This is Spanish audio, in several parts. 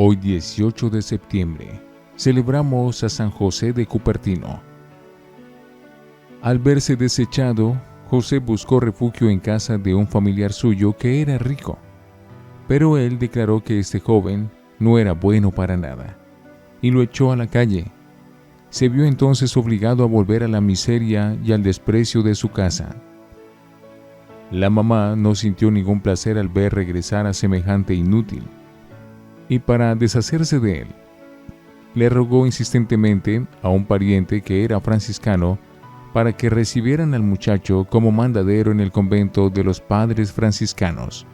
Hoy 18 de septiembre, celebramos a San José de Cupertino. Al verse desechado, José buscó refugio en casa de un familiar suyo que era rico, pero él declaró que este joven no era bueno para nada, y lo echó a la calle. Se vio entonces obligado a volver a la miseria y al desprecio de su casa. La mamá no sintió ningún placer al ver regresar a semejante inútil, y para deshacerse de él, le rogó insistentemente a un pariente que era franciscano para que recibieran al muchacho como mandadero en el convento de los padres franciscanos.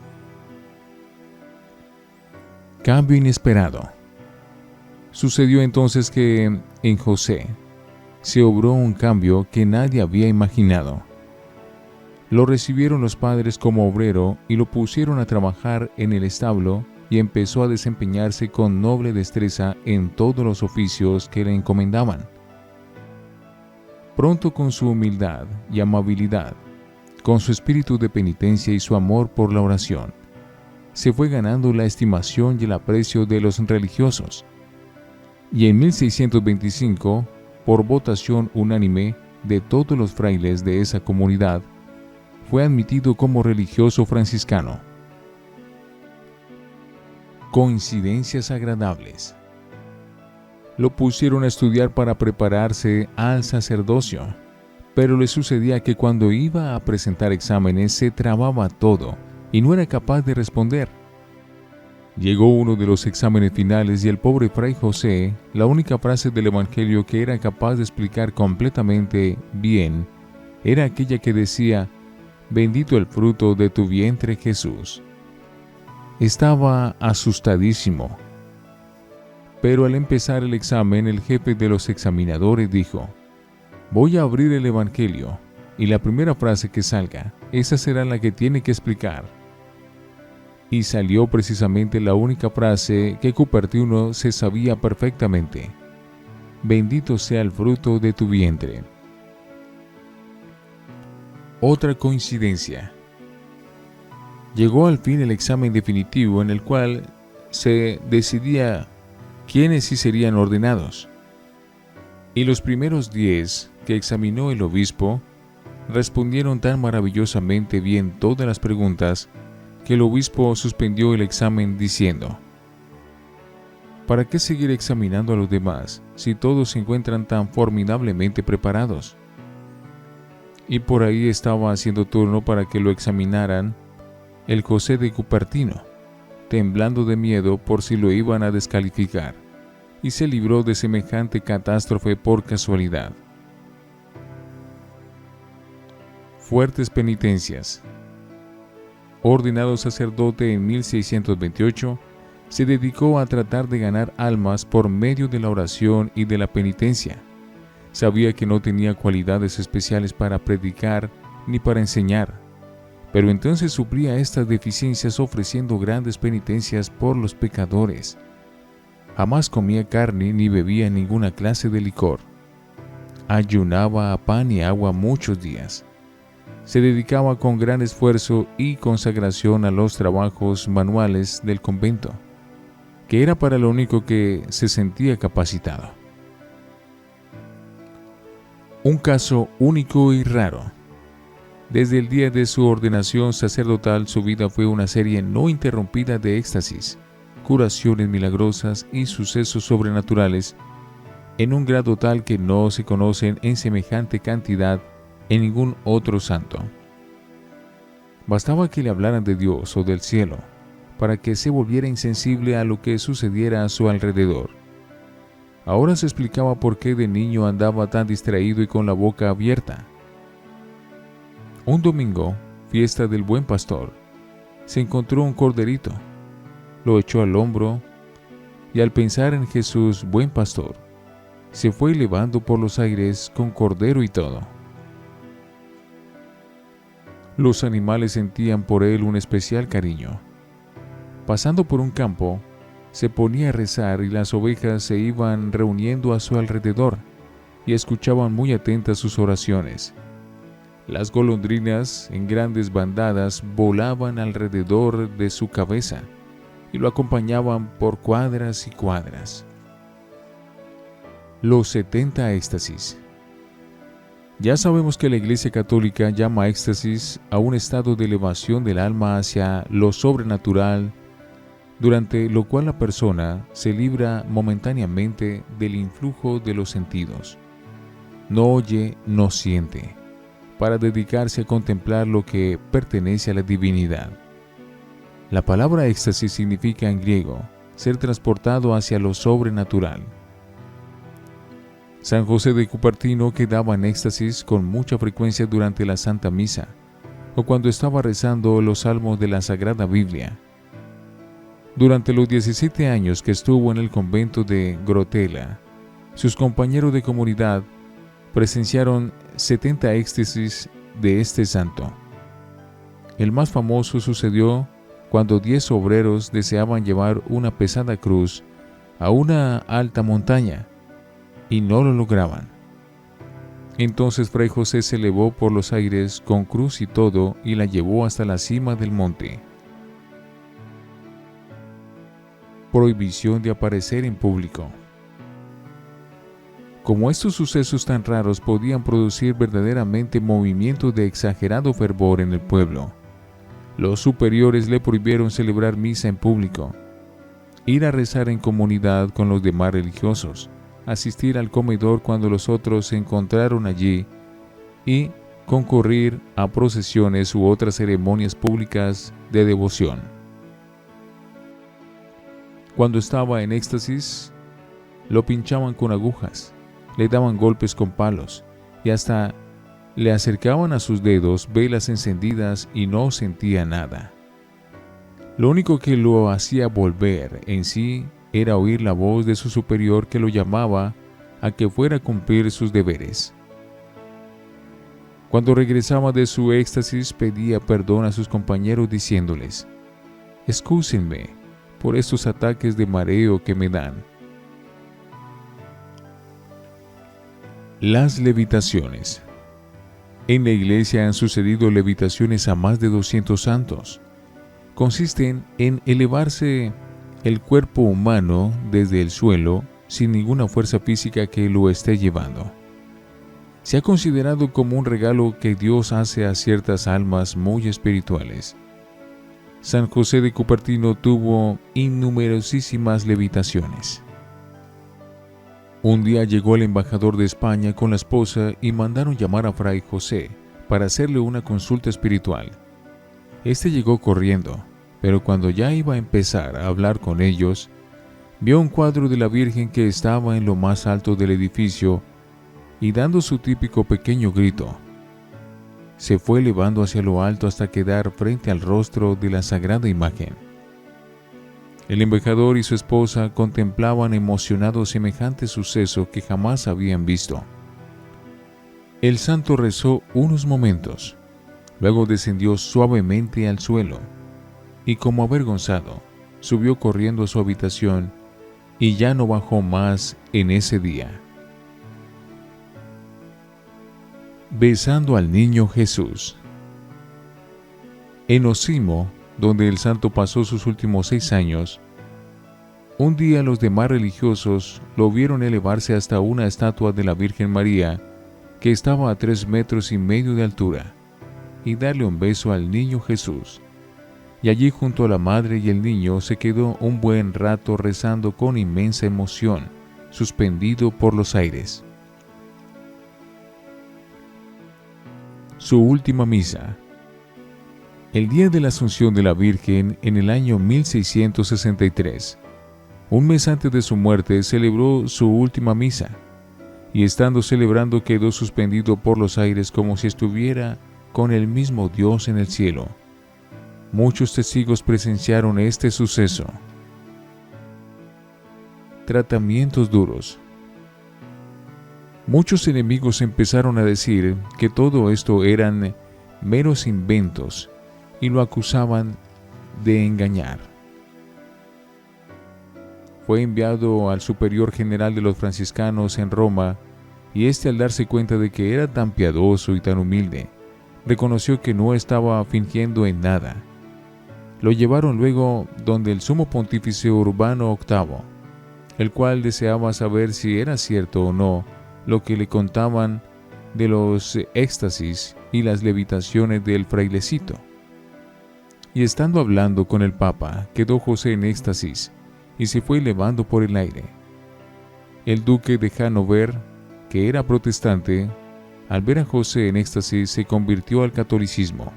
Cambio inesperado. Sucedió entonces que en José se obró un cambio que nadie había imaginado. Lo recibieron los padres como obrero y lo pusieron a trabajar en el establo y empezó a desempeñarse con noble destreza en todos los oficios que le encomendaban. Pronto, con su humildad y amabilidad, con su espíritu de penitencia y su amor por la oración, se fue ganando la estimación y el aprecio de los religiosos. Y en 1625, por votación unánime de todos los frailes de esa comunidad, fue admitido como religioso franciscano. Coincidencias agradables. Lo pusieron a estudiar para prepararse al sacerdocio, pero le sucedía que cuando iba a presentar exámenes se trababa todo y no era capaz de responder. Llegó uno de los exámenes finales y el pobre fray José, la única frase del Evangelio que era capaz de explicar completamente bien, era aquella que decía: «Bendito el fruto de tu vientre, Jesús». Estaba asustadísimo. Pero al empezar el examen, el jefe de los examinadores dijo: «Voy a abrir el Evangelio, y la primera frase que salga, esa será la que tiene que explicar». Y salió precisamente la única frase que Cupertino se sabía perfectamente: «Bendito sea el fruto de tu vientre». Otra coincidencia. Llegó al fin el examen definitivo en el cual se decidía quiénes sí serían ordenados. Y los primeros 10 que examinó el obispo respondieron tan maravillosamente bien todas las preguntas que el obispo suspendió el examen diciendo: «¿Para qué seguir examinando a los demás si todos se encuentran tan formidablemente preparados?». Y por ahí estaba haciendo turno para que lo examinaran el José de Cupertino, temblando de miedo por si lo iban a descalificar, y se libró de semejante catástrofe por casualidad. Fuertes penitencias. Ordenado sacerdote en 1628, se dedicó a tratar de ganar almas por medio de la oración y de la penitencia. Sabía que no tenía cualidades especiales para predicar ni para enseñar, pero entonces suplía estas deficiencias ofreciendo grandes penitencias por los pecadores. Jamás comía carne ni bebía ninguna clase de licor. Ayunaba a pan y agua muchos días. Se dedicaba con gran esfuerzo y consagración a los trabajos manuales del convento, que era para lo único que se sentía capacitado. Un caso único y raro. Desde el día de su ordenación sacerdotal, su vida fue una serie no interrumpida de éxtasis, curaciones milagrosas y sucesos sobrenaturales, en un grado tal que no se conocen en semejante cantidad en ningún otro santo. Bastaba que le hablaran de Dios o del cielo para que se volviera insensible a lo que sucediera a su alrededor. Ahora se explicaba por qué de niño andaba tan distraído y con la boca abierta. Un domingo, fiesta del Buen Pastor, se encontró un corderito, lo echó al hombro y al pensar en Jesús, Buen Pastor, se fue elevando por los aires con cordero y todo. Los animales sentían por él un especial cariño. Pasando por un campo, se ponía a rezar y las ovejas se iban reuniendo a su alrededor y escuchaban muy atentas sus oraciones. Las golondrinas, en grandes bandadas, volaban alrededor de su cabeza y lo acompañaban por cuadras y cuadras. Los 70 éxtasis. Ya sabemos que la Iglesia Católica llama éxtasis a un estado de elevación del alma hacia lo sobrenatural, durante lo cual la persona se libra momentáneamente del influjo de los sentidos. No oye, no siente, para dedicarse a contemplar lo que pertenece a la divinidad. La palabra éxtasis significa en griego ser transportado hacia lo sobrenatural. San José de Cupertino quedaba en éxtasis con mucha frecuencia durante la Santa Misa o cuando estaba rezando los salmos de la Sagrada Biblia. Durante los 17 años que estuvo en el convento de Grotela, sus compañeros de comunidad presenciaron 70 éxtasis de este santo. El más famoso sucedió cuando 10 obreros deseaban llevar una pesada cruz a una alta montaña y no lo lograban. Entonces Fray José se elevó por los aires con cruz y todo y la llevó hasta la cima del monte. Prohibición de aparecer en público. Como estos sucesos tan raros podían producir verdaderamente movimientos de exagerado fervor en el pueblo, los superiores le prohibieron celebrar misa en público, ir a rezar en comunidad con los demás religiosos, asistir al comedor cuando los otros se encontraron allí y concurrir a procesiones u otras ceremonias públicas de devoción. Cuando estaba en éxtasis, lo pinchaban con agujas, le daban golpes con palos y hasta le acercaban a sus dedos velas encendidas y no sentía nada. Lo único que lo hacía volver en sí era oír la voz de su superior que lo llamaba a que fuera a cumplir sus deberes. Cuando regresaba de su éxtasis pedía perdón a sus compañeros diciéndoles: «Excúsenme por estos ataques de mareo que me dan». Las levitaciones. En la iglesia han sucedido levitaciones a más de 200 santos. Consisten en elevarse el cuerpo humano desde el suelo sin ninguna fuerza física que lo esté llevando. Se ha considerado como un regalo que Dios hace a ciertas almas muy espirituales. San José de Cupertino tuvo innumerosísimas levitaciones. Un día llegó el embajador de España con la esposa y mandaron llamar a Fray José para hacerle una consulta espiritual. Este llegó corriendo, pero cuando ya iba a empezar a hablar con ellos, vio un cuadro de la Virgen que estaba en lo más alto del edificio y dando su típico pequeño grito, se fue elevando hacia lo alto hasta quedar frente al rostro de la sagrada imagen. El embajador y su esposa contemplaban emocionados semejante suceso que jamás habían visto. El santo rezó unos momentos, luego descendió suavemente al suelo y, como avergonzado, subió corriendo a su habitación y ya no bajó más en ese día. Besando al niño Jesús. En Osimo, donde el santo pasó sus últimos 6 años, un día los demás religiosos lo vieron elevarse hasta una estatua de la Virgen María que estaba a 3,5 metros de altura y darle un beso al niño Jesús. Y allí junto a la madre y el niño se quedó un buen rato rezando con inmensa emoción, suspendido por los aires. Su última misa. El día de la Asunción de la Virgen, en el año 1663, un mes antes de su muerte, celebró su última misa, y estando celebrando quedó suspendido por los aires como si estuviera con el mismo Dios en el cielo. Muchos testigos presenciaron este suceso. Tratamientos duros. Muchos enemigos empezaron a decir que todo esto eran meros inventos y lo acusaban de engañar. Fue enviado al superior general de los franciscanos en Roma y este, al darse cuenta de que era tan piadoso y tan humilde, reconoció que no estaba fingiendo en nada. Lo llevaron luego donde el sumo pontífice Urbano VIII, el cual deseaba saber si era cierto o no lo que le contaban de los éxtasis y las levitaciones del frailecito. Y estando hablando con el Papa, quedó José en éxtasis y se fue elevando por el aire. El duque de Hannover, que era protestante, al ver a José en éxtasis se convirtió al catolicismo.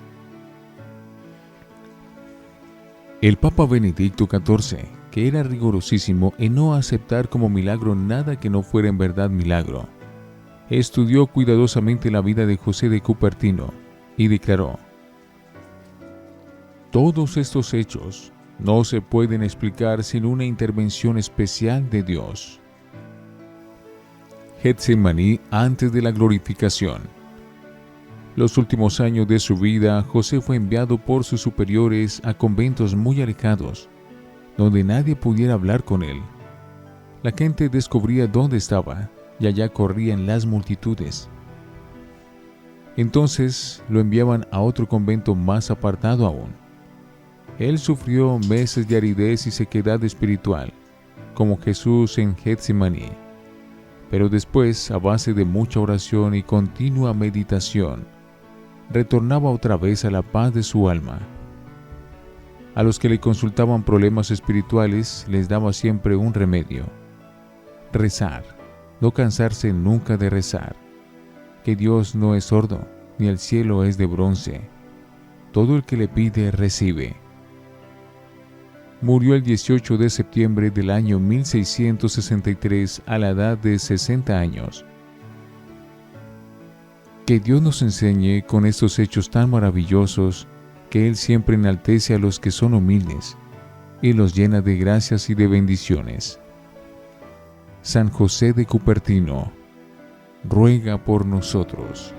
El Papa Benedicto XIV, que era rigurosísimo en no aceptar como milagro nada que no fuera en verdad milagro, estudió cuidadosamente la vida de José de Cupertino y declaró: todos estos hechos no se pueden explicar sin una intervención especial de Dios. Getsemaní antes de la glorificación. Los últimos años de su vida, José fue enviado por sus superiores a conventos muy alejados, donde nadie pudiera hablar con él. La gente descubría dónde estaba, y allá corrían las multitudes. Entonces lo enviaban a otro convento más apartado aún. Él sufrió meses de aridez y sequedad espiritual, como Jesús en Getsemaní. Pero después, a base de mucha oración y continua meditación, retornaba otra vez a la paz de su alma. A los que le consultaban problemas espirituales les daba siempre un remedio: rezar, no cansarse nunca de rezar, que Dios no es sordo, ni el cielo es de bronce. Todo el que le pide, recibe. Murió el 18 de septiembre del año 1663 a la edad de 60 años. Que Dios nos enseñe con estos hechos tan maravillosos que Él siempre enaltece a los que son humildes y los llena de gracias y de bendiciones. San José de Cupertino, ruega por nosotros.